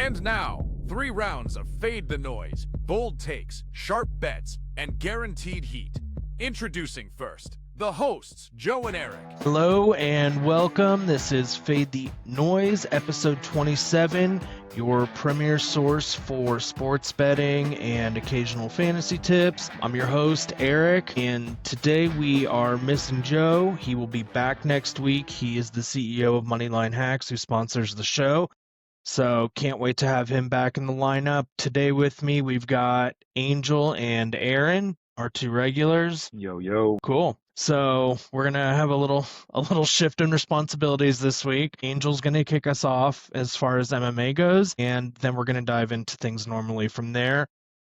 And now, 3 rounds of Fade the Noise, bold takes, sharp bets, and guaranteed heat. Introducing first, the hosts, Joe and Eric. Hello and welcome. This is Fade the Noise, episode 27, your premier source for sports betting and occasional fantasy tips. I'm your host, Eric, and today we are missing Joe. He will be back next week. He is the CEO of Moneyline Hacks, who sponsors the show. So can't wait to have him back in the lineup. Today with me, we've got Angel and Aaron, our 2 regulars. Yo. Cool. So we're gonna have a little shift in responsibilities this week. Angel's gonna kick us off as far as MMA goes, and then we're gonna dive into things normally from there.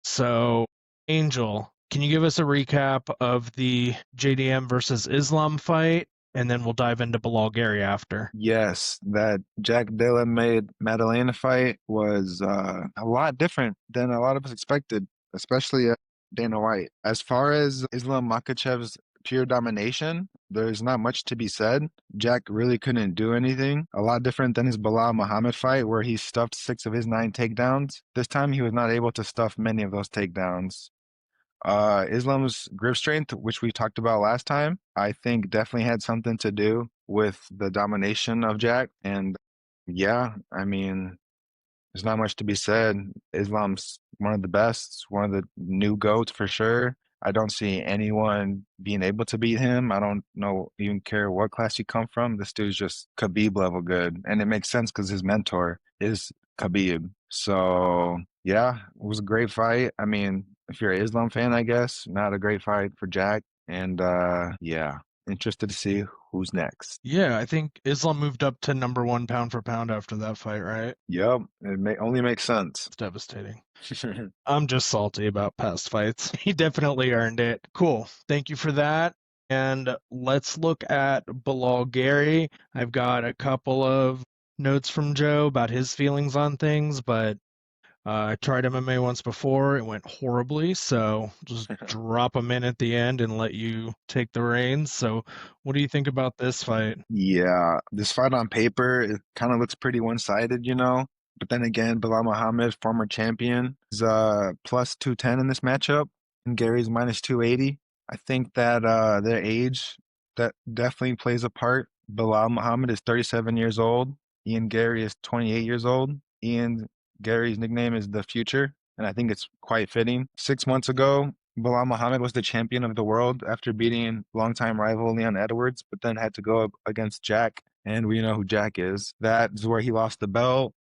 So, Angel, can you give us a recap of the JDM versus Islam fight? And then we'll dive into Bilal Gary after. Yes, that Jack Dilla made Madalena fight was a lot different than a lot of us expected, especially Dana White. As far as Islam Makhachev's pure domination, there's not much to be said. Jack really couldn't do anything. A lot different than his Bilal Muhammad fight, where he stuffed 6 of his 9 takedowns. This time he was not able to stuff many of those takedowns. Islam's grip strength, which we talked about last time, I think definitely had something to do with the domination of Jack. And yeah, I mean, there's not much to be said. Islam's one of the best, one of the new GOATs for sure. I don't see anyone being able to beat him. I don't even care what class you come from. This dude's just Khabib level good. And it makes sense because his mentor is Khabib. So yeah, it was a great fight. I mean, if you're an Islam fan, I guess, not a great fight for Jack. And yeah, interested to see who's next. Yeah, I think Islam moved up to number 1 pound for pound after that fight, right? Yep, it only makes sense. It's devastating. I'm just salty about past fights. He definitely earned it. Cool. Thank you for that. And let's look at Bilal Gary. I've got a couple of notes from Joe about his feelings on things, but I tried MMA once before. It went horribly, so just drop them in at the end and let you take the reins. So what do you think about this fight? Yeah, this fight on paper, it kind of looks pretty one-sided, But then again, Bilal Muhammad, former champion, is plus 210 in this matchup, and Gary's minus 280. I think that their age that definitely plays a part. Bilal Muhammad is 37 years old. Ian Gary is 28 years old. Gary's nickname is The Future, and I think it's quite fitting. 6 months ago, Bilal Muhammad was the champion of the world after beating longtime rival Leon Edwards, but then had to go up against Jack, and we know who Jack is. That is where he lost the belt,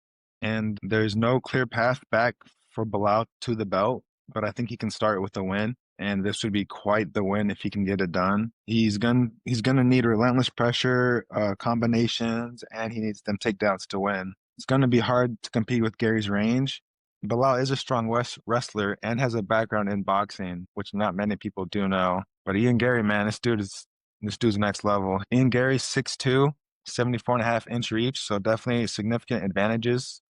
and there's no clear path back for Bilal to the belt, but I think he can start with a win, and this would be quite the win if he can get it done. He's gonna need relentless pressure, combinations, and he needs them takedowns to win. It's going to be hard to compete with Gary's range. Bilal is a strong wrestler and has a background in boxing, which not many people do know. But Ian Gary, man, this dude's next level. Ian Gary's 6'2", 74.5-inch reach, so definitely significant advantages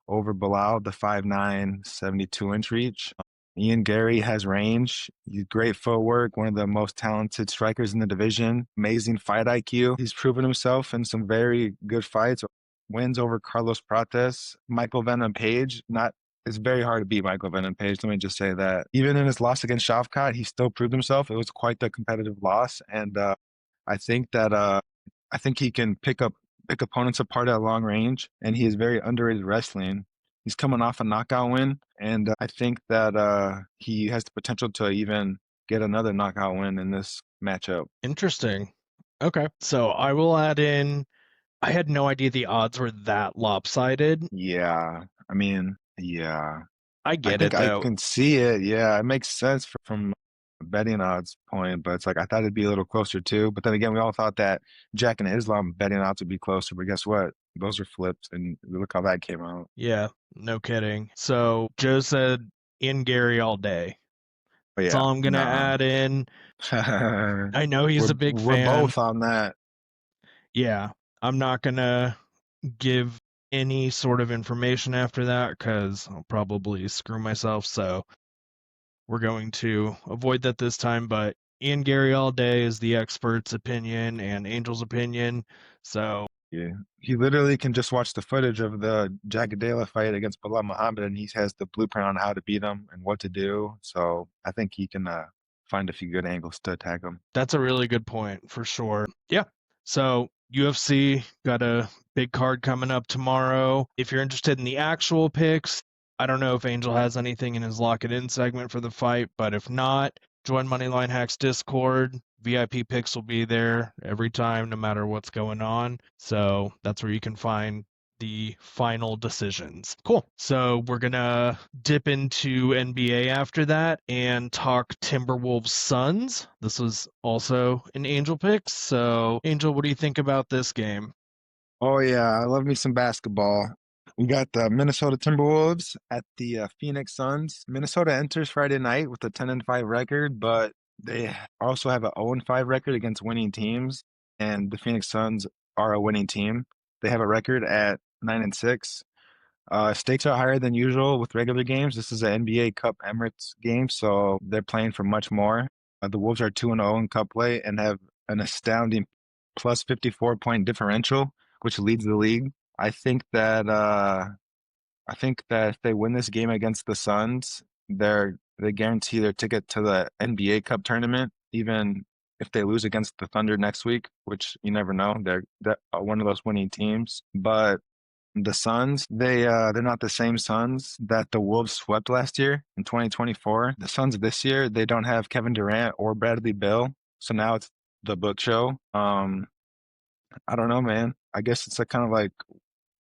over Bilal, the 5'9", 72-inch reach. Ian Gary has range. He's great footwork, one of the most talented strikers in the division. Amazing fight IQ. He's proven himself in some very good fights. Wins over Carlos Prates, Michael Venom Page. It's very hard to beat Michael Venom Page. Let me just say that. Even in his loss against Shavkat, he still proved himself. It was quite the competitive loss, and I think he can pick opponents apart at long range, and he is very underrated wrestling. He's coming off a knockout win, and I think that he has the potential to even get another knockout win in this matchup. Interesting. Okay, so I will add in. I had no idea the odds were that lopsided. Yeah, I mean, yeah. I get it, though. I can see it. Yeah, it makes sense from a betting odds point, but it's like I thought it'd be a little closer too. But then again, we all thought that Jack and Islam betting odds would be closer. But guess what? Those are flipped, and look how that came out. Yeah, no kidding. So Joe said Ian Gary all day. But yeah, that's all I'm going to add in. I know he's a big fan. We're both on that. Yeah, I'm not going to give any sort of information after that because I'll probably screw myself. So we're going to avoid that this time. But Ian Gary all day is the expert's opinion and Angel's opinion. So He literally can just watch the footage of the Jagadela fight against Bilal Muhammad, and he has the blueprint on how to beat him and what to do. So I think he can find a few good angles to attack him. That's a really good point for sure. Yeah. So UFC got a big card coming up tomorrow. If you're interested in the actual picks, I don't know if Angel has anything in his Lock It In segment for the fight, but if not, join Moneyline Hacks Discord. VIP picks will be there every time, no matter what's going on. So that's where you can find the final decisions. Cool. So we're going to dip into NBA after that and talk Timberwolves Suns. This was also an Angel pick. So, Angel, what do you think about this game? Oh yeah, I love me some basketball. We got the Minnesota Timberwolves at the Phoenix Suns. Minnesota enters Friday night with a 10-5 record, but they also have an 0-5 record against winning teams, and the Phoenix Suns are a winning team. They have a record at 9-6. Stakes are higher than usual with regular games. This is an NBA Cup Emirates game, so they're playing for much more. The Wolves are 2-0 in Cup play and have an astounding plus 54-point differential, which leads the league. I think that if they win this game against the Suns, they guarantee their ticket to the NBA Cup tournament, even if they lose against the Thunder next week, which you never know. They're one of those winning teams. But the Suns, they're not the same Suns that the Wolves swept last year in 2024. The Suns this year, they don't have Kevin Durant or Bradley Beal. So now it's the book show. I don't know, man. I guess it's a kind of like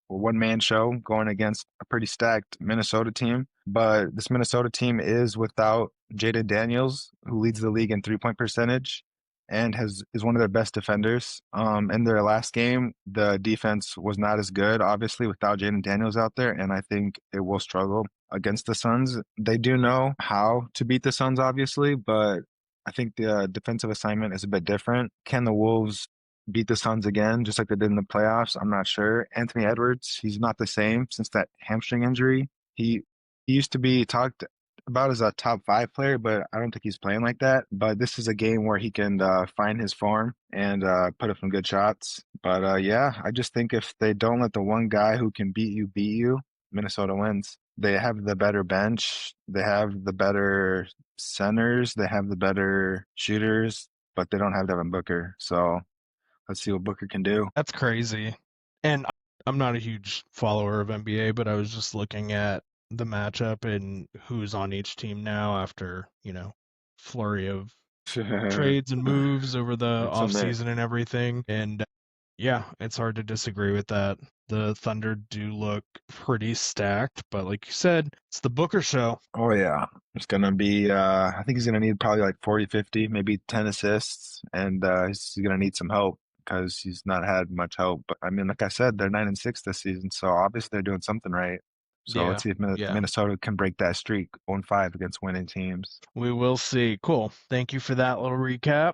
a one-man show going against a pretty stacked Minnesota team. But this Minnesota team is without Jaden Daniels, who leads the league in three-point percentage and is one of their best defenders. In their last game, the defense was not as good, obviously, without Jaden Daniels out there, and I think it will struggle against the Suns. They do know how to beat the Suns, obviously, but I think the defensive assignment is a bit different. Can the Wolves beat the Suns again, just like they did in the playoffs? I'm not sure. Anthony Edwards, he's not the same since that hamstring injury. He used to be talked about as a top 5 player, but I don't think he's playing like that. But this is a game where he can find his form and put up some good shots. But yeah, I just think if they don't let the one guy who can beat you, Minnesota wins. They have the better bench. They have the better centers. They have the better shooters, but they don't have Devin Booker. So let's see what Booker can do. That's crazy. And I'm not a huge follower of NBA, but I was just looking at the matchup and who's on each team now after, flurry of trades and moves over the offseason and everything. And yeah, it's hard to disagree with that. The Thunder do look pretty stacked, but like you said, it's the Booker show. Oh, yeah. It's going to be, I think he's going to need probably like 40, 50, maybe 10 assists, and he's going to need some help because he's not had much help. But I mean, like I said, they're 9-6 this season, so obviously they're doing something right. So let's see if Minnesota can break that streak 0-5 against winning teams. We will see. Cool. Thank you for that little recap.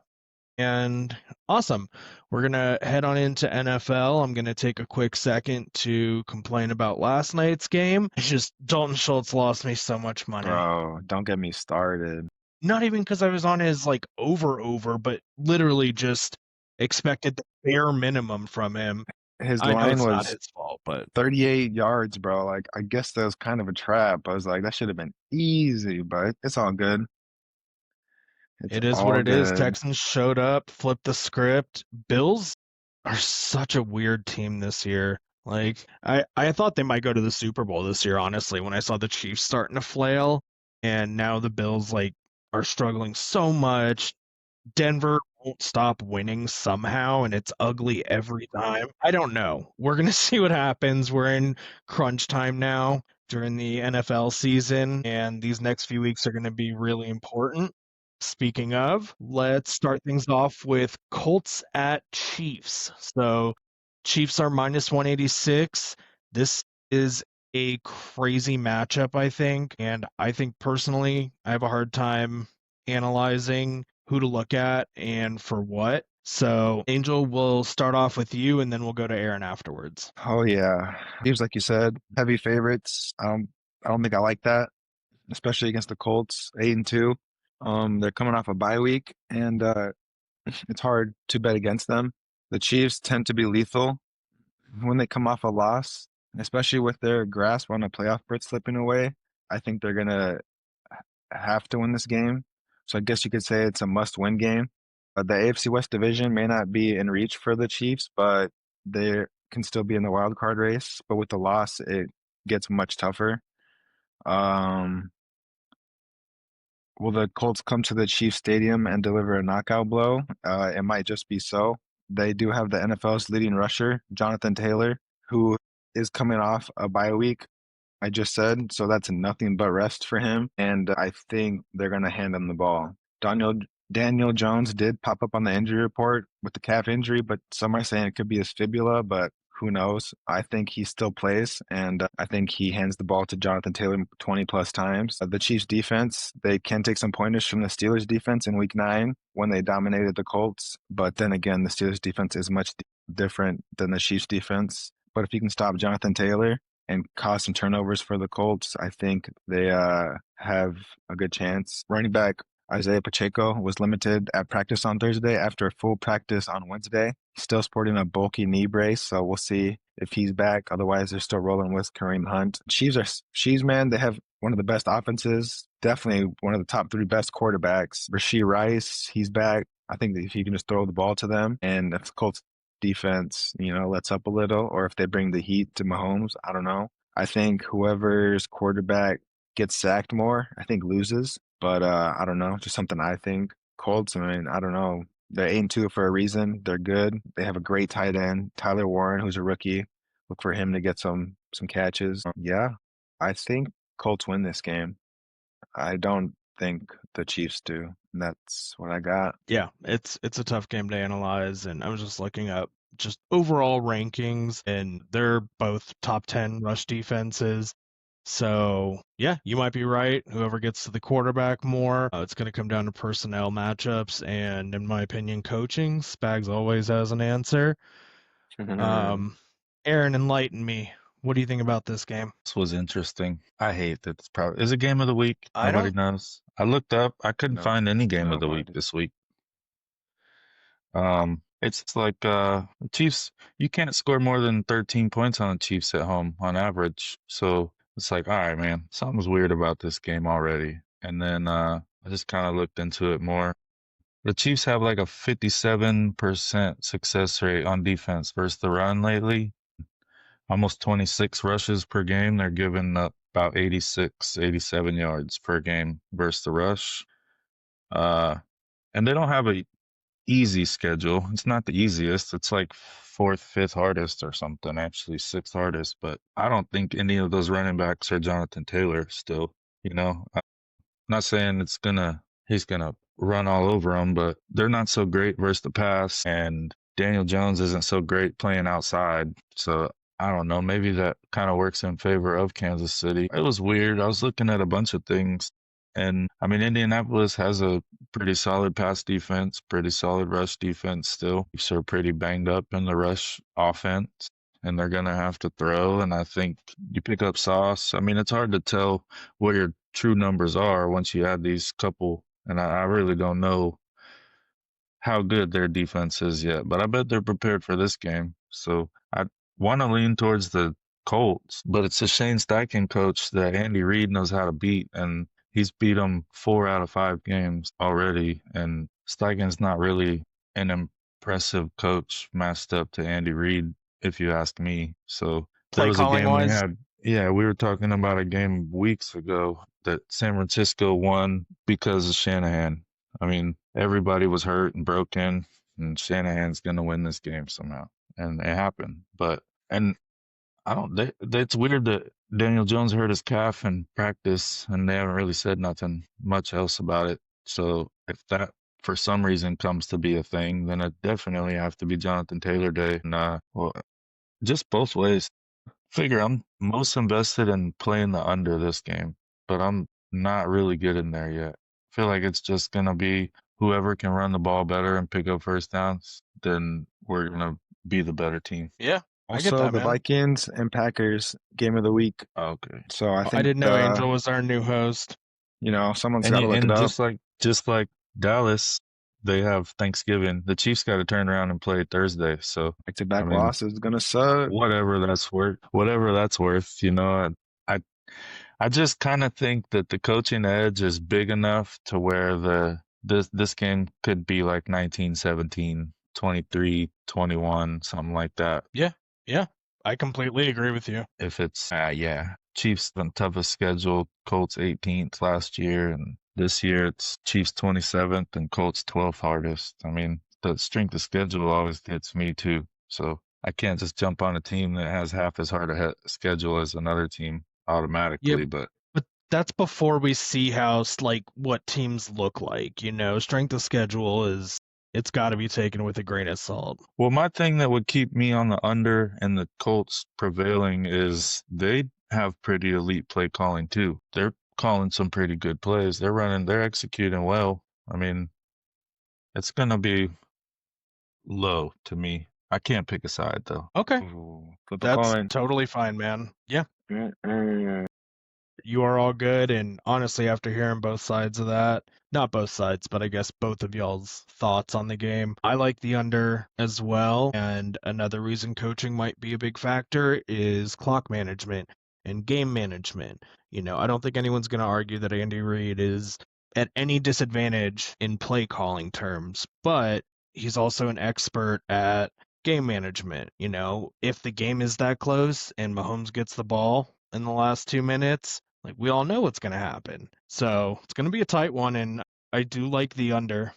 And awesome. We're going to head on into NFL. I'm going to take a quick second to complain about last night's game. It's just Dalton Schultz lost me so much money. Bro, don't get me started. Not even because I was on his over, but literally just expected the bare minimum from him. His line was not his fault, but 38 yards, bro. Like, I guess that was kind of a trap. I was like, that should have been easy, but it's all good. It is what it is. Texans showed up, flipped the script. Bills are such a weird team this year. Like, I thought they might go to the Super Bowl this year, honestly, when I saw the Chiefs starting to flail. And now the Bills, are struggling so much. Denver won't stop winning somehow, and it's ugly every time. I don't know. We're going to see what happens. We're in crunch time now during the NFL season, and these next few weeks are going to be really important. Speaking of, let's start things off with Colts at Chiefs. So Chiefs are minus 186. This is a crazy matchup, I think. And I think personally, I have a hard time analyzing who to look at and for what. So Angel, will start off with you and then we'll go to Aaron afterwards. Oh yeah. Seems like you said, heavy favorites. I don't think I like that, especially against the Colts, 8-2. They're coming off a bye week, and it's hard to bet against them. The Chiefs tend to be lethal, when they come off a loss, especially with their grasp on a playoff berth slipping away, I think they're gonna have to win this game. So I guess you could say it's a must-win game. The AFC West division may not be in reach for the Chiefs, but they can still be in the wild card race. But with the loss, it gets much tougher. Um, will the Colts come to the Chiefs Stadium and deliver a knockout blow? It might just be so. They do have the NFL's leading rusher, Jonathan Taylor, who is coming off a bye week, I just said, so that's nothing but rest for him. And I think they're going to hand him the ball. Daniel Jones did pop up on the injury report with the calf injury, but some are saying it could be his fibula, but who knows? I think he still plays, and I think he hands the ball to Jonathan Taylor 20 plus times. The Chiefs defense, they can take some pointers from the Steelers defense in week 9 when they dominated the Colts, but then again, the Steelers defense is much different than the Chiefs defense. But if you can stop Jonathan Taylor and cause some turnovers for the Colts, I think they have a good chance. Running back Isaiah Pacheco was limited at practice on Thursday after a full practice on Wednesday. He's still sporting a bulky knee brace, so we'll see if he's back. Otherwise, they're still rolling with Kareem Hunt. Chiefs, man, they have one of the best offenses, definitely one of the top 3 best quarterbacks. Rashee Rice, he's back. I think that if you can just throw the ball to them, and if the Colts defense, lets up a little, or if they bring the heat to Mahomes, I don't know. I think whoever's quarterback gets sacked more, I think loses. But I don't know, just something I think. Colts, I mean, I don't know. They're 8-2 for a reason. They're good. They have a great tight end, Tyler Warren, who's a rookie. Look for him to get some catches. Yeah, I think Colts win this game. I don't think the Chiefs do. And that's what I got. Yeah, it's a tough game to analyze, and I was just looking up just overall rankings, and they're both top 10 rush defenses. So, yeah, you might be right. Whoever gets to the quarterback more, it's going to come down to personnel matchups, and in my opinion, coaching. Spags always has an answer. Aaron, enlighten me. What do you think about this game? This was interesting. I hate that it's probably is a game of the week. Nobody knows. I looked up. I couldn't find any game of the week this week. It's like the Chiefs. You can't score more than 13 points on the Chiefs at home on average. So it's like, all right, man, something's weird about this game already. And then I just kind of looked into it more. The Chiefs have like a 57% success rate on defense versus the run lately. Almost 26 rushes per game. They're giving up about 86, 87 yards per game versus the rush. And they don't have a easy schedule. It's not the easiest. It's like 4th, 5th hardest or something, actually 6th hardest. But I don't think any of those running backs are Jonathan Taylor still. I'm not saying he's gonna run all over them, but they're not so great versus the pass. And Daniel Jones isn't so great playing outside. So I don't know. Maybe that kind of works in favor of Kansas City. It was weird. I was looking at a bunch of things. And I mean, Indianapolis has a pretty solid pass defense, pretty solid rush defense still. Chiefs are pretty banged up in the rush offense, and they're going to have to throw. And I think you pick up Sauce. I mean, it's hard to tell what your true numbers are once you add these couple. And I really don't know how good their defense is yet, but I bet they're prepared for this game. So I want to lean towards the Colts, but it's a Shane Steichen coach that Andy Reid knows how to beat, and he's beat them 4 out of 5 games already. And Steichen's not really an impressive coach matched up to Andy Reid, if you ask me. So there was a game we had. Yeah, we were talking about a game weeks ago that San Francisco won because of Shanahan. I mean, everybody was hurt and broken, and Shanahan's going to win this game somehow. And it happened. It's weird that Daniel Jones hurt his calf in practice, and they haven't really said nothing much else about it. So if that for some reason comes to be a thing, then it definitely have to be Jonathan Taylor Day. And just both ways. Figure I'm most invested in playing the under this game, but I'm not really good in there yet. I feel like it's just going to be whoever can run the ball better and pick up first downs, then we're going to be the better team. Yeah. Also, I get that, the man. Vikings and Packers game of the week. Okay. So I think I didn't know Angel was our new host. Someone's got to look it up. Just like Dallas, they have Thanksgiving. The Chiefs got to turn around and play Thursday. So, I Back-to-back mean, losses is gonna suck. whatever that's worth, I I just kind of think that the coaching edge is big enough to where this game could be like 19-17, 23-21, something like that. Yeah, yeah, I completely agree with you. If it's yeah, Chiefs the toughest schedule, Colts 18th last year, and this year it's Chiefs 27th and Colts 12th hardest. I mean, the strength of schedule always gets me too. So I can't just jump on a team that has half as hard a schedule as another team Yeah, automatically. But but that's before we see how like what teams look like. Strength of schedule it's got to be taken with a grain of salt. well, my thing that would keep me on the under and the Colts prevailing is they have pretty elite play calling too. They're calling some pretty good plays. They're executing well. I mean, it's gonna be low to me. I can't pick a side though. Okay, Ooh, flip a that's coin. totally fine, man. Yeah, Mm-mm. you are all good. And honestly, after hearing both sides of that, not both sides, but I guess both of y'all's thoughts on the game, I like the under as well. And another reason coaching might be a big factor is clock management and game management. I don't think anyone's going to argue that Andy Reid is at any disadvantage in play calling terms, but he's also an expert at game management. If the game is that close and Mahomes gets the ball in the last 2 minutes, like we all know what's going to happen. So it's going to be a tight one, and I do like the under.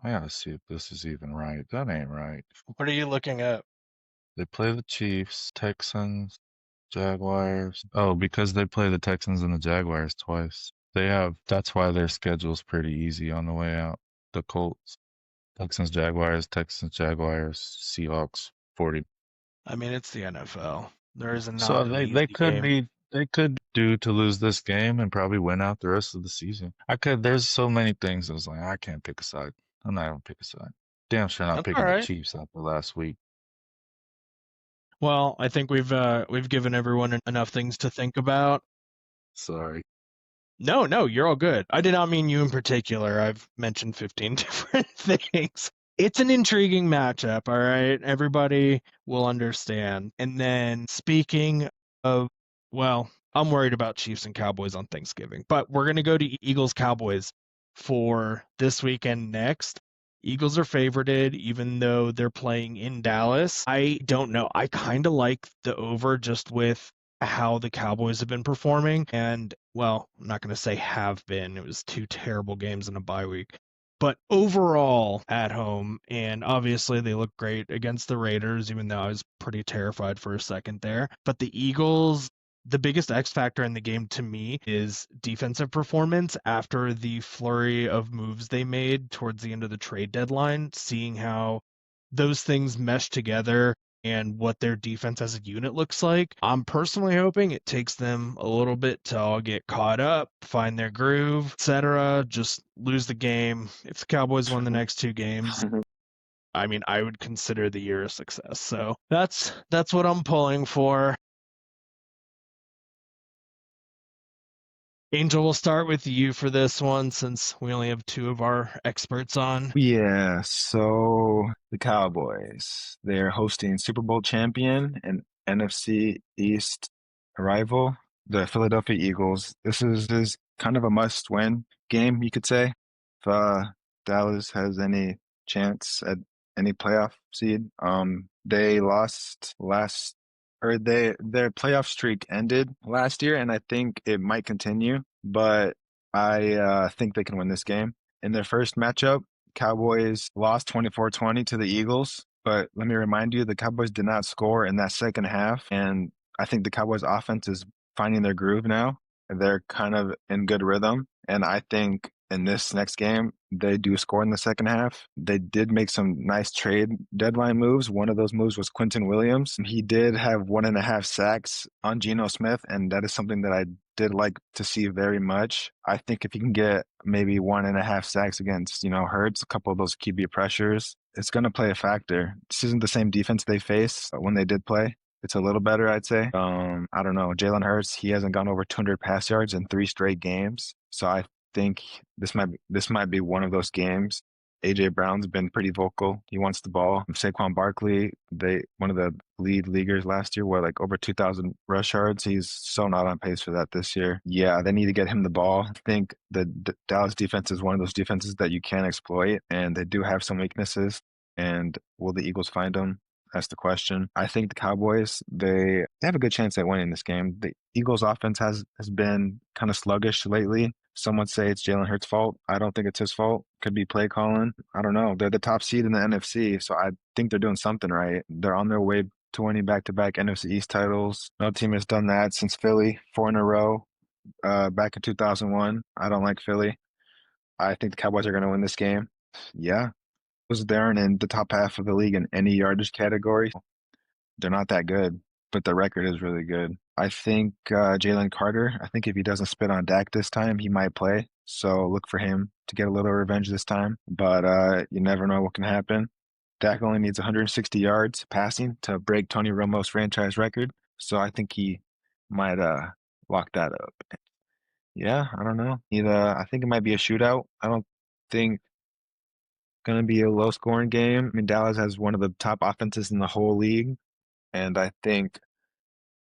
I gotta see if this is even right. That ain't right. What are you looking at? They play the Chiefs, Texans, Jaguars. Oh, because they play the Texans and the Jaguars twice. That's why their schedule's pretty easy on the way out. The Colts, Texans, Jaguars, Seahawks, 40. I mean, it's the NFL. There is not So an they easy could game. they could do to lose this game and probably win out the rest of the season. There's so many things I was like, I can't pick a side. I'm not gonna pick a side. Damn sure not That's all picking the right. Chiefs after last week. Well, I think we've given everyone enough things to think about. Sorry. No, you're all good. I did not mean you in particular. I've mentioned 15 different things. It's an intriguing matchup, all right? Everybody will understand. And then speaking of, well, I'm worried about Chiefs and Cowboys on Thanksgiving, but we're going to go to Eagles Cowboys for this weekend next. Eagles are favorited, even though they're playing in Dallas. I don't know. I kind of like the over just with how the Cowboys have been performing. And, well, I'm not going to say have been. It was 2 terrible games in a bye week. But overall at home, and obviously they look great against the Raiders, even though I was pretty terrified for a second there. But the Eagles, the biggest X factor in the game to me is defensive performance after the flurry of moves they made towards the end of the trade deadline, seeing how those things mesh together and what their defense as a unit looks like. I'm personally hoping it takes them a little bit to all get caught up, find their groove, etc. Just lose the game. If the Cowboys won the next 2 games, I mean, I would consider the year a success. So that's what I'm pulling for. Angel, we'll start with you for this one since we only have 2 of our experts on. Yeah, so the Cowboys, they're hosting Super Bowl champion and NFC East rival, the Philadelphia Eagles. This is kind of a must-win game, you could say, if Dallas has any chance at any playoff seed. They lost their playoff streak ended last year, and I think it might continue, but I think they can win this game. In their first matchup, Cowboys lost 24-20 to the Eagles, but let me remind you, the Cowboys did not score in that second half, and I think the Cowboys offense is finding their groove now. They're kind of in good rhythm, and I think in this next game, they do score in the second half. They did make some nice trade deadline moves. One of those moves was Quentin Williams. He did have 1.5 sacks on Geno Smith, and that is something that I did like to see very much. I think if you can get maybe 1.5 sacks against, Hurts, a couple of those QB pressures, it's going to play a factor. This isn't the same defense they faced when they did play. It's a little better, I'd say. I don't know. Jalen Hurts, he hasn't gone over 200 pass yards in 3 straight games. So I think this might be one of those games. AJ Brown's been pretty vocal. He wants the ball. Saquon Barkley, one of the lead leaguers last year, like over 2,000 rush yards. He's so not on pace for that this year. Yeah, they need to get him the ball. I think the Dallas defense is one of those defenses that you can't exploit, and they do have some weaknesses. And will the Eagles find them? That's the question. I think the Cowboys, they have a good chance at winning this game. The Eagles offense has been kind of sluggish lately. Some would say it's Jalen Hurts' fault. I don't think it's his fault. Could be play calling. I don't know. They're the top seed in the NFC, so I think they're doing something right. They're on their way to winning back-to-back NFC East titles. No team has done that since Philly, 4 in a row, back in 2001. I don't like Philly. I think the Cowboys are going to win this game. Yeah. They're in the top half of the league in any yardage category. They're not that good, but the record is really good. I think Jalen Carter, I think if he doesn't spit on Dak this time, he might play. So look for him to get a little revenge this time. But you never know what can happen. Dak only needs 160 yards passing to break Tony Romo's franchise record. So I think he might lock that up. Yeah, I don't know. I think it might be a shootout. I don't think going to be a low scoring game. I mean, Dallas has one of the top offenses in the whole league, and I think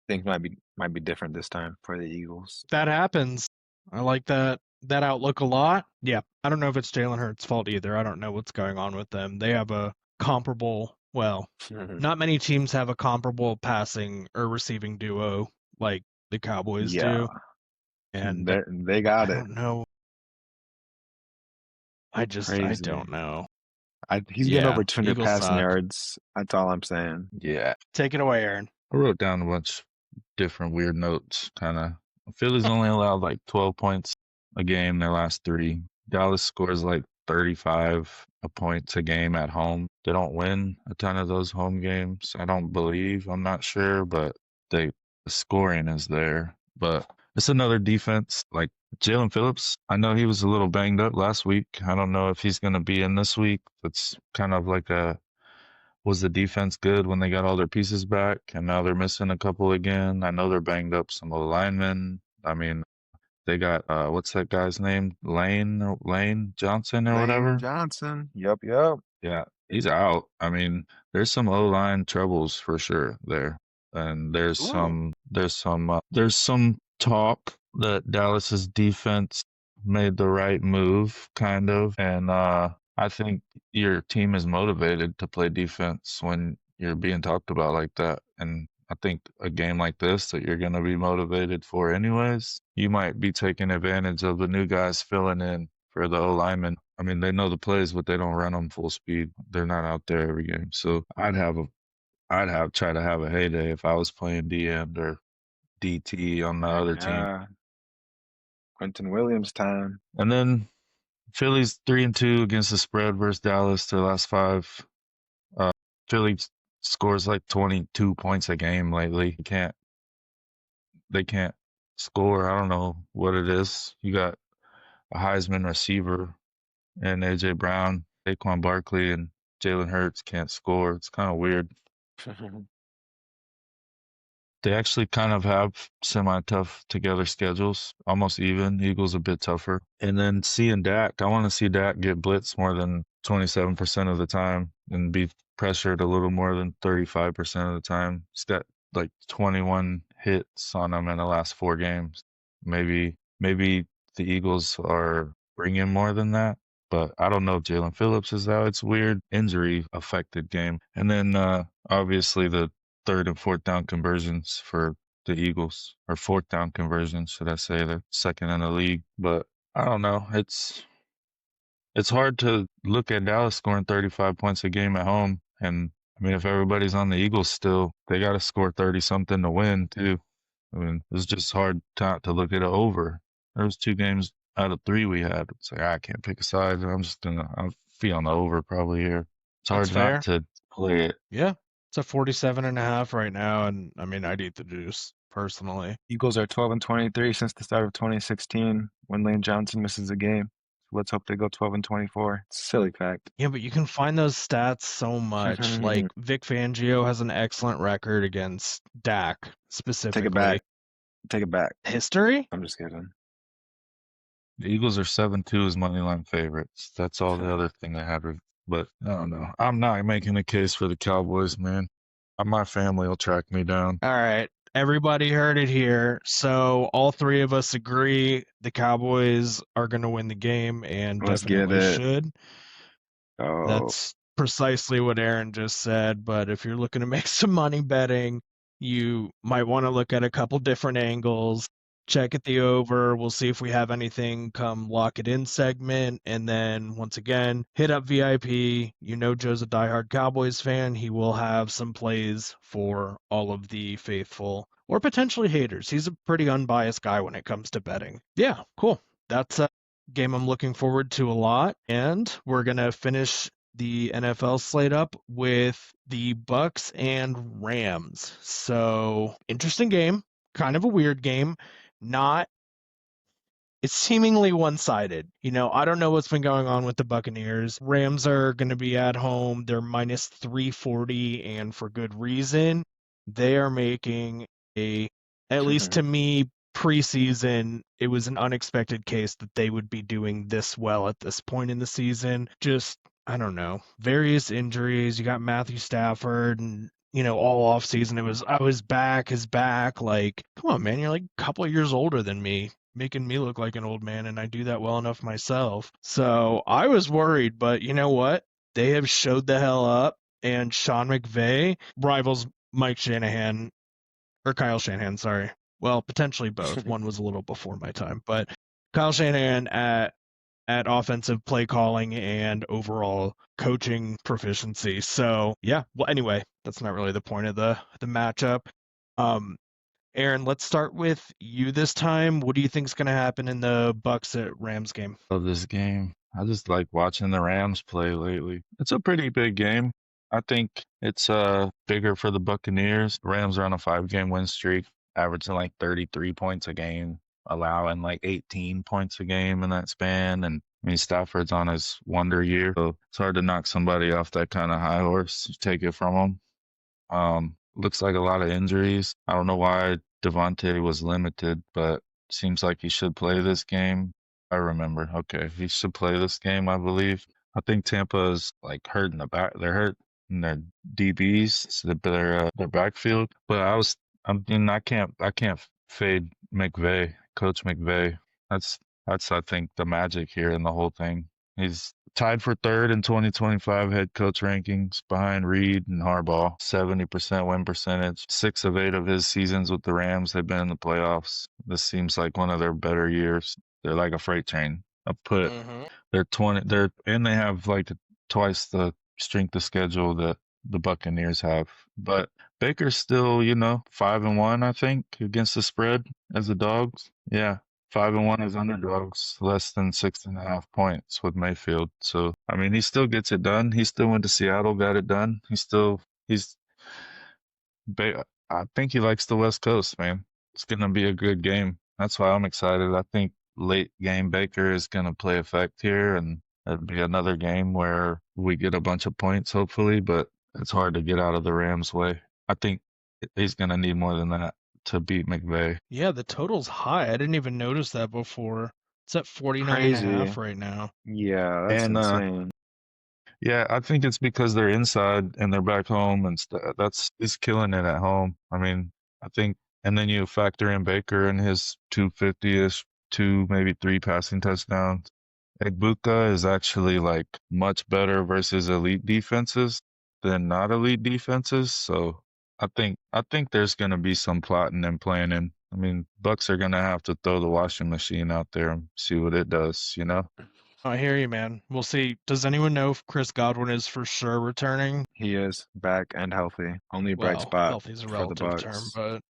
things might be different this time for the Eagles. That happens. I like that outlook a lot. Yeah, I don't know if it's Jalen Hurts' fault either. I don't know what's going on with them. They have a comparable, well, not many teams have a comparable passing or receiving duo like the Cowboys do. And they got it. I don't know. I don't know. He's getting over 200 Eagles passing suck. yards. That's all I'm saying. Yeah. Take it away, Aaron. I wrote down a bunch of different weird notes, kind of. Philly's only allowed like 12 points a game their last 3. Dallas scores like 35 points a game at home. They don't win a ton of those home games. I don't believe. I'm not sure, but the scoring is there. But it's another defense. Like Jalen Phillips, I know he was a little banged up last week. I don't know if he's going to be in this week. It's kind of like was the defense good when they got all their pieces back, and now they're missing a couple again? I know they're banged up, some of the linemen. I mean, they got, what's that guy's name? Lane Johnson or whatever? Lane Johnson. Yep. Yeah, he's out. I mean, there's some O-line troubles for sure there. And there's some talk that Dallas's defense made the right move, kind of. And I think your team is motivated to play defense when you're being talked about like that. And I think a game like this that you're going to be motivated for anyways, you might be taking advantage of the new guys filling in for the O-linemen. I mean, they know the plays, but they don't run them full speed. They're not out there every game. So I'd try to have a heyday if I was playing D end or DT on the other team. Quentin Williams time. And then Philly's 3-2 against the spread versus Dallas their last 5. Philly scores like 22 points a game lately. They can't score. I don't know what it is. You got a Heisman receiver and AJ Brown, Saquon Barkley, and Jalen Hurts can't score. It's kind of weird. They actually kind of have semi-tough together schedules, almost even. Eagles a bit tougher. And then seeing Dak, I want to see Dak get blitzed more than 27% of the time and be pressured a little more than 35% of the time. He's got like 21 hits on him in the last 4 games. Maybe the Eagles are bringing more than that. But I don't know if Jalen Phillips is out. It's weird. Injury affected game. And then obviously the 3rd and 4th down conversions for the Eagles, or 4th down conversions, should I say. They're 2nd in the league. But I don't know. It's hard to look at Dallas scoring 35 points a game at home. And I mean, if everybody's on the Eagles still, they got to score 30 something to win too. I mean, it's just hard to look at it over. There was 2 games out of 3 we had. It's like, I can't pick a side. I'll be on the over probably here. It's hard not to play it. Yeah. It's a 47.5 right now, and I mean, I'd eat the juice personally. Eagles are 12-23 since the start of 2016 when Lane Johnson misses a game. Let's hope they go 12-24. It's a silly fact. Yeah, but you can find those stats so much. Like Vic Fangio has an excellent record against Dak specifically. Take it back. History? I'm just kidding. The Eagles are 7-2 as money line favorites. That's all the other thing they had. But I don't know. I'm not making a case for the Cowboys, man. My family will track me down. All right. Everybody heard it here. So all three of us agree the Cowboys are going to win the game and Let's get definitely it. should. Oh, That's precisely what Aaron just said. But if you're looking to make some money betting, you might want to look at a couple different angles. Check at the over. We'll see if we have anything come lock it in segment. And then once again, hit up VIP. You know Joe's a diehard Cowboys fan. He will have some plays for all of the faithful or potentially haters. He's a pretty unbiased guy when it comes to betting. Yeah, cool. That's a game I'm looking forward to a lot. And we're going to finish the NFL slate up with the Bucs and Rams. So, interesting game, kind of a weird game. Not It's seemingly one-sided. I don't know what's been going on with the Buccaneers. Rams are going to be at home. They're minus 340, and for good reason. They are making at least to me, preseason, it was an unexpected case that they would be doing this well at this point in the season. Just, I don't know, various injuries. You got Matthew Stafford, and all off season it was I was back, his back. Like, come on, man, you're like a couple of years older than me, making me look like an old man, and I do that well enough myself. So I was worried, but you know what? They have showed the hell up, and Sean McVay rivals Mike Shanahan, or Kyle Shanahan, sorry. Well, potentially both. One was a little before my time, but Kyle Shanahan at offensive play calling and overall coaching proficiency. So yeah. Well, anyway, that's not really the point of the matchup. Aaron, let's start with you this time. What do you think is going to happen in the Bucs at Rams game? Love this game. I just like watching the Rams play lately. It's a pretty big game. I think it's bigger for the Buccaneers. The Rams are on a 5-game win streak, averaging like 33 points a game, allowing like 18 points a game in that span. And I mean, Stafford's on his wonder year, so it's hard to knock somebody off that kind of high horse, take it from him. Looks like a lot of injuries. I don't know why Javonte was limited, but seems like he should play this game. I remember. Okay, he should play this game, I believe. I think Tampa is like hurt in the back. They're hurt in their DBs, so their backfield. But I can't fade McVay, Coach McVay. That's I think the magic here in the whole thing. He's tied for third in 2025 head coach rankings behind Reed and Harbaugh. 70% win percentage. 6 of 8 of his seasons with the Rams have been in the playoffs. This seems like one of their better years. They're like a freight train. They have like twice the strength of schedule that the Buccaneers have. But Baker's still, 5-1, I think, against the spread as the Dogs. Yeah. 5-1 as underdogs, less than 6.5 points with Mayfield. So, I mean, he still gets it done. He still went to Seattle, got it done. I think he likes the West Coast, man. It's going to be a good game. That's why I'm excited. I think late game Baker is going to play effect here, and it'll be another game where we get a bunch of points, hopefully, but it's hard to get out of the Rams' way. I think he's going to need more than that to beat McVay. Yeah, the total's high. I didn't even notice that before. It's at 49.5 right now. Yeah, that's insane. Yeah, I think it's because they're inside and they're back home, and it's killing it at home. I mean, I think, and then you factor in Baker and his 250-ish, 2, maybe 3 passing touchdowns. Egbuka is actually like much better versus elite defenses than not elite defenses. So I think there's going to be some plotting and planning. I mean, Bucs are going to have to throw the washing machine out there and see what it does, I hear you, man. We'll see. Does anyone know if Chris Godwin is for sure returning? He is back and healthy. Only bright spot healthy is a for the relative Bucs. term, but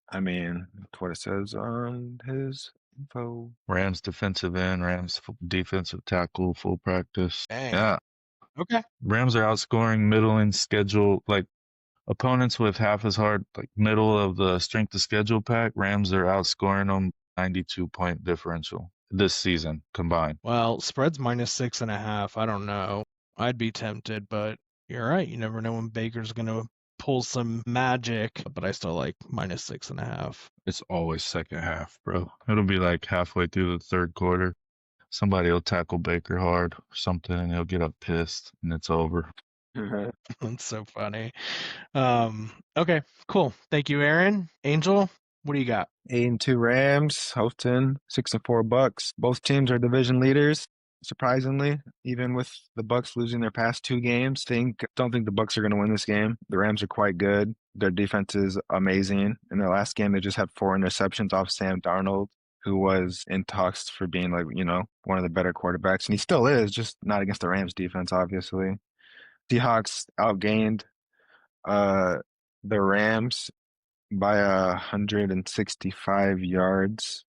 I mean, that's what it says on his info. Rams defensive end, Rams defensive tackle, full practice. dang. Yeah. Okay. Rams are outscoring middling schedule, like opponents with half as hard, like middle of the strength of schedule pack. Rams are outscoring them 92-point differential this season combined. Well, spread's minus 6.5. I don't know. I'd be tempted, but you're right. You never know when Baker's going to pull some magic, but I still like minus 6.5. It's always second half, bro. It'll be like halfway through the third quarter. somebody will tackle Baker hard or something, and he'll get up pissed, and it's over. That's so funny. Okay, cool. Thank you, Aaron. Angel, what do you got? 8-2 Rams, hosting 6-4 Bucs. Both teams are division leaders. Surprisingly, even with the Bucs losing their past 2 games, don't think the Bucs are going to win this game. The Rams are quite good. Their defense is amazing. In their last game, they just had 4 interceptions off Sam Darnold, who was in talks for being one of the better quarterbacks, and he still is, just not against the Rams defense, obviously. Seahawks outgained the Rams by 165 yards.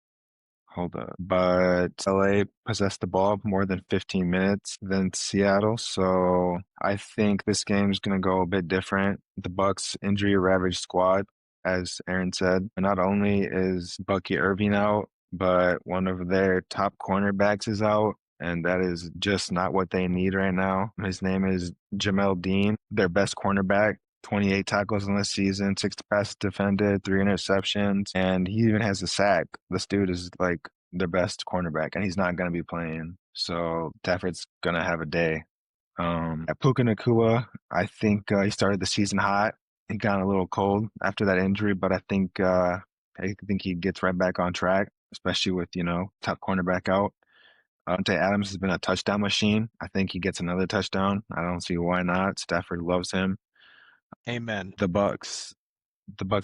Hold up. But LA possessed the ball more than 15 minutes than Seattle, so I think this game is going to go a bit different. The Bucs injury-ravaged squad, as Aaron said. Not only is Bucky Irving out, but one of their top cornerbacks is out, and that is just not what they need right now. His name is Jamel Dean, their best cornerback. 28 tackles in this season, 6 passes defended, 3 interceptions, and he even has a sack. This dude is like their best cornerback, and he's not going to be playing. So Stafford's going to have a day. At Puka Nacua, I think he started the season hot. He got a little cold after that injury, but I think he gets right back on track, especially with, top cornerback out. Davante Adams has been a touchdown machine. I think he gets another touchdown. I don't see why not. Stafford loves him. Amen. The Bucs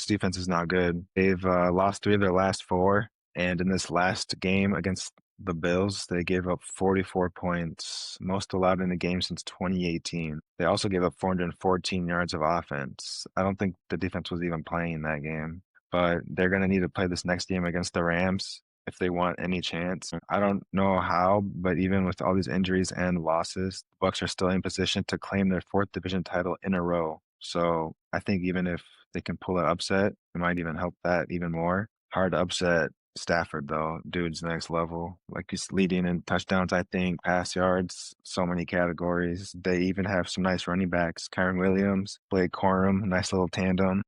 defense is not good. They've lost 3 of their last 4, and in this last game against the Bills, they gave up 44 points, most allowed in a game since 2018. They also gave up 414 yards of offense. I don't think the defense was even playing that game, but they're going to need to play this next game against the Rams if they want any chance. I don't know how, but even with all these injuries and losses, the Bucs are still in position to claim their 4th division title in a row. So I think even if they can pull an upset, it might even help that even more. Hard to upset Stafford, though. Dude's next level. Like, he's leading in touchdowns, I think, pass yards, so many categories. They even have some nice running backs. Kyron Williams, Blake Corum, nice little tandem.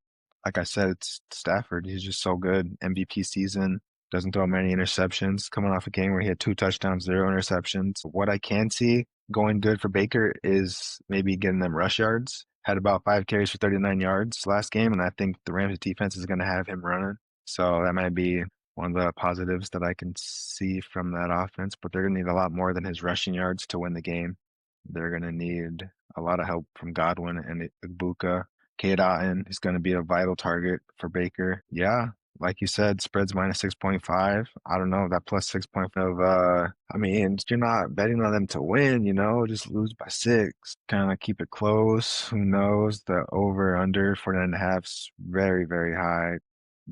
Like I said, it's Stafford. He's just so good. MVP season. Doesn't throw many interceptions. Coming off a game where he had 2 touchdowns, 0 interceptions. What I can see going good for Baker is maybe getting them rush yards. Had about 5 carries for 39 yards last game, and I think the Rams defense is going to have him running. So that might be one of the positives that I can see from that offense, but they're going to need a lot more than his rushing yards to win the game. They're going to need a lot of help from Godwin and Ibuka. Cade Otton is going to be a vital target for Baker. Yeah, like you said, spread's minus 6.5. I don't know, that plus 6.5. You're not betting on them to win, just lose by 6. Kind of keep it close. Who knows? The over under 49.5 is very, very high.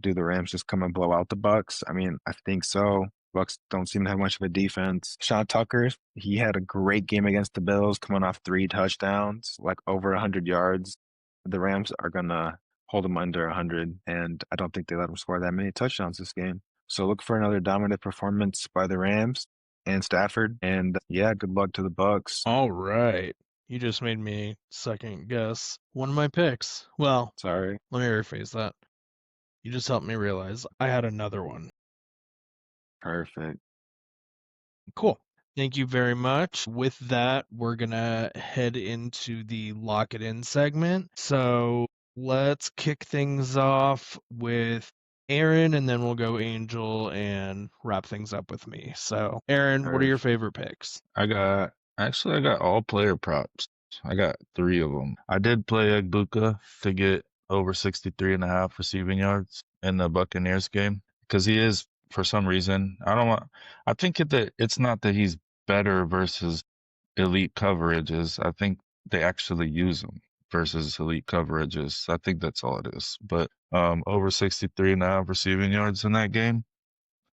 Do the Rams just come and blow out the Bucs? I think so. Bucs don't seem to have much of a defense. Sean Tucker, he had a great game against the Bills, coming off 3 touchdowns, like over 100 yards. The Rams are going to hold them under 100, and I don't think they let them score that many touchdowns this game. So look for another dominant performance by the Rams and Stafford, and yeah, good luck to the Bucs. All right. You just made me second guess one of my picks. Well, Sorry. let me rephrase that. You just helped me realize I had another one. Perfect. Cool. Thank you very much. With that, we're going to head into the Lock It In segment. So let's kick things off with Aaron, and then we'll go Angel and wrap things up with me. So, Aaron, what are your favorite picks? I got all player props. I got 3 of them. I did play Egbuka to get over 63.5 receiving yards in the Buccaneers game because he is, for some reason, I think that it's not that he's better versus elite coverages. I think they actually use him versus elite coverages. I think that's all it is. But over 63.5 receiving yards in that game.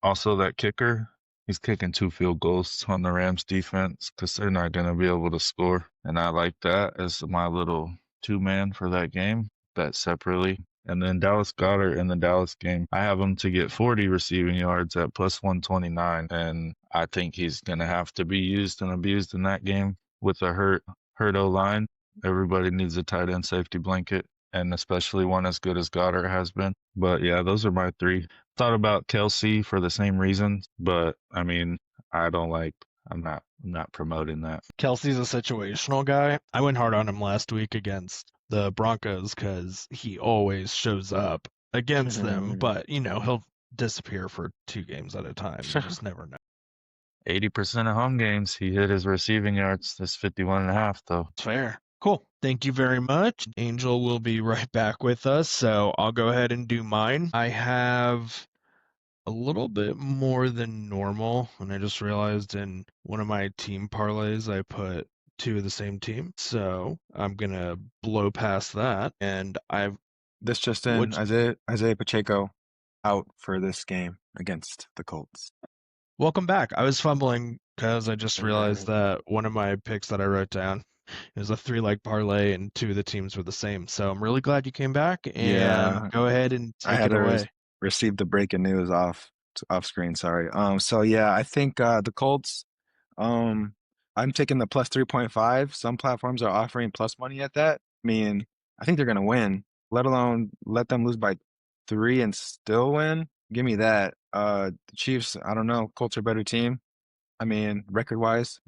Also, that kicker, he's kicking 2 field goals on the Rams defense because they're not going to be able to score. And I like that as my little 2-man for that game, bet separately. And then Dallas Goedert in the Dallas game, I have him to get 40 receiving yards at plus 129. And I think he's going to have to be used and abused in that game with a hurt O-line. Everybody needs a tight end safety blanket, and especially one as good as Goddard has been. But yeah, those are my 3. Thought about Kelsey for the same reason, but I don't like I'm not promoting that. Kelsey's a situational guy. I went hard on him last week against the Broncos because he always shows up against them, but he'll disappear for 2 games at a time. You just never know. 80% of home games, he hit his receiving yards. That's 51.5, though. It's fair. Cool. Thank you very much. Angel will be right back with us, so I'll go ahead and do mine. I have a little bit more than normal, and I just realized in one of my team parlays I put 2 of the same team, so I'm gonna blow past that. And This just in, Isaiah Pacheco out for this game against the Colts. welcome back. I was fumbling because I just realized that one of my picks that I wrote down is a 3-leg parlay, and 2 of the teams were the same. So I'm really glad you came back, and go ahead and I take had it to away. receive the breaking news off screen. Sorry. So yeah, I think the Colts. I'm taking the plus 3.5. Some platforms are offering plus money at that. I mean, I think they're gonna win. Let alone let them lose by 3 and still win. Give me that. The Chiefs. I don't know. Colts are a better team. I mean, record-wise,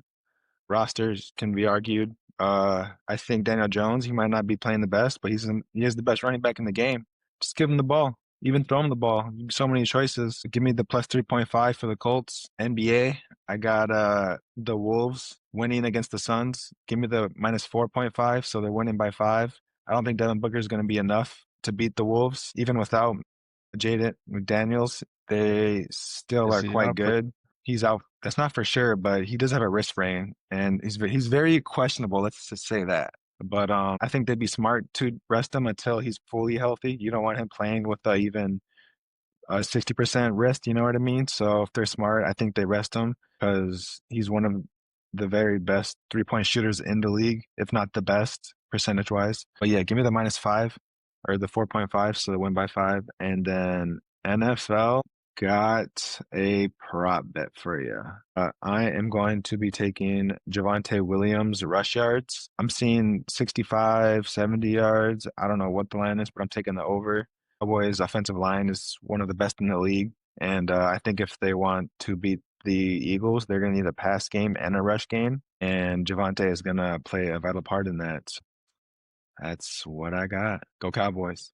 rosters can be argued. I think Daniel Jones, he might not be playing the best, but he is the best running back in the game. Just give him the ball. Even throw him the ball. So many choices. Give me the plus 3.5 for the Colts. NBA, I got the Wolves winning against the Suns. Give me the minus 4.5, so they're winning by 5. I don't think Devin Booker is going to be enough to beat the Wolves, even without Jaden McDaniels. They still Is are he quite out? good. He's out. That's not for sure, but he does have a wrist sprain, and he's very questionable. Let's just say that. But I think they'd be smart to rest him until he's fully healthy. You don't want him playing with even 60% rest. You know what I mean? So if they're smart, I think they rest him because he's one of the very best 3-point shooters in the league, if not the best percentage wise. But yeah, give me the minus 5 or the 4.5, so they win by 5, and then NFL. Got a prop bet for you. I am going to be taking Javonte Williams rush yards. I'm seeing 65, 70 yards. I don't know what the line is, but I'm taking the over. Cowboys' offensive line is one of the best in the league. And I think if they want to beat the Eagles, they're going to need a pass game and a rush game. And Javonte is going to play a vital part in that. So that's what I got. Go Cowboys.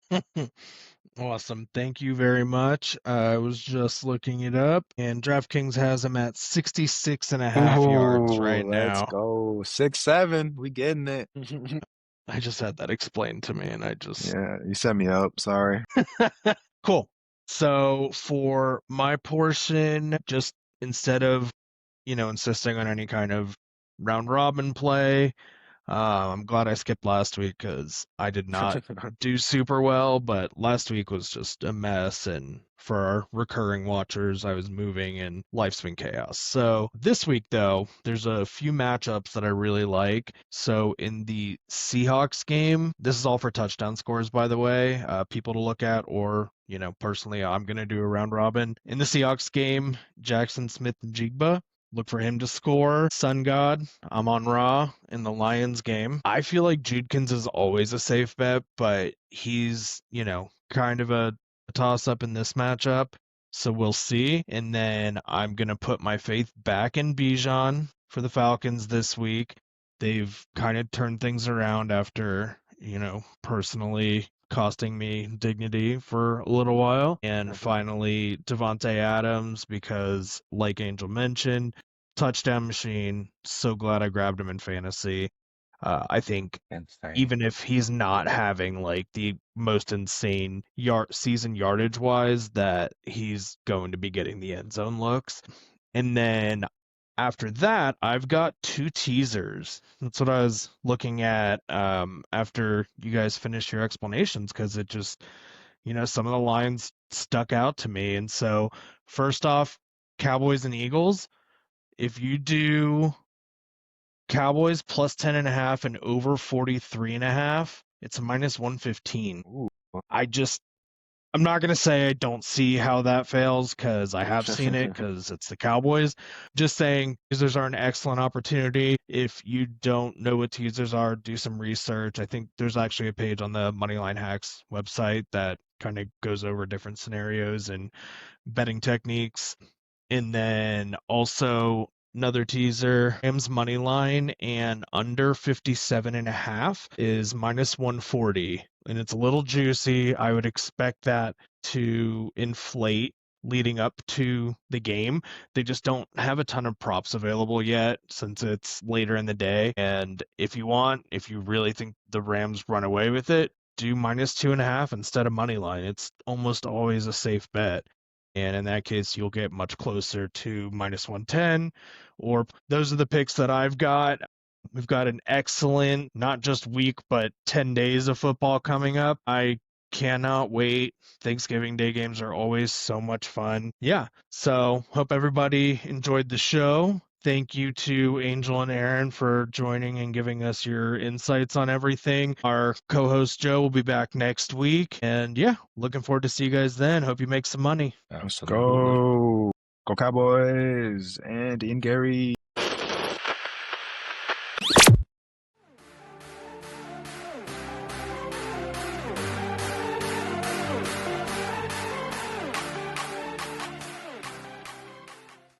Awesome. Thank you very much. I was just looking it up, and DraftKings has him at 66.5 yards right Let's now. go. 6-7. We getting it. I just had that explained to me, and I just... Yeah, you set me up. Sorry. Cool. So for my portion, just instead of, insisting on any kind of round robin play, I'm glad I skipped last week because I did not do super well, but last week was just a mess. And for our recurring watchers, I was moving and life's been chaos. So this week, though, there's a few matchups that I really like. So in the Seahawks game, this is all for touchdown scores, by the way, people to look at, or, personally, I'm going to do a round robin. In the Seahawks game, Jackson Smith-Njigba. Look for him to score. Sun God, I'm on Raw in the Lions game. I feel like Judkins is always a safe bet, but he's, kind of a toss-up in this matchup. So we'll see. And then I'm going to put my faith back in Bijan for the Falcons this week. They've kind of turned things around after, personally costing me dignity for a little while. And finally, Devontae Adams, because like Angel mentioned, touchdown machine. So glad I grabbed him in fantasy. I think even if he's not having like the most insane season yardage wise, that he's going to be getting the end zone looks. And then after that, I've got 2 teasers. That's what I was looking at after you guys finished your explanations, because it just, some of the lines stuck out to me. And so first off, Cowboys and Eagles. If you do Cowboys plus 10.5 and over 43.5, it's a minus 115. Ooh. I'm not going to say I don't see how that fails, because I have seen it, because it's the Cowboys. Just saying, teasers are an excellent opportunity. If you don't know what teasers are, do some research. I think there's actually a page on the Moneyline Hacks website that kind of goes over different scenarios and betting techniques. And then also Another teaser, Rams money line and under 57.5 is minus 140. And it's a little juicy. I would expect that to inflate leading up to the game. They just don't have a ton of props available yet since it's later in the day. And if you really think the Rams run away with it, do minus 2.5 instead of money line. It's almost always a safe bet. And in that case, you'll get much closer to minus 110. Or those are the picks that I've got. We've got an excellent, not just week, but 10 days of football coming up. I cannot wait. Thanksgiving Day games are always so much fun. Yeah, so hope everybody enjoyed the show. Thank you to Angel and Aaron for joining and giving us your insights on everything. Our co-host Joe will be back next week. And yeah, looking forward to see you guys then. Hope you make some money. Let's Absolutely. go. Go Cowboys and Ian Gary.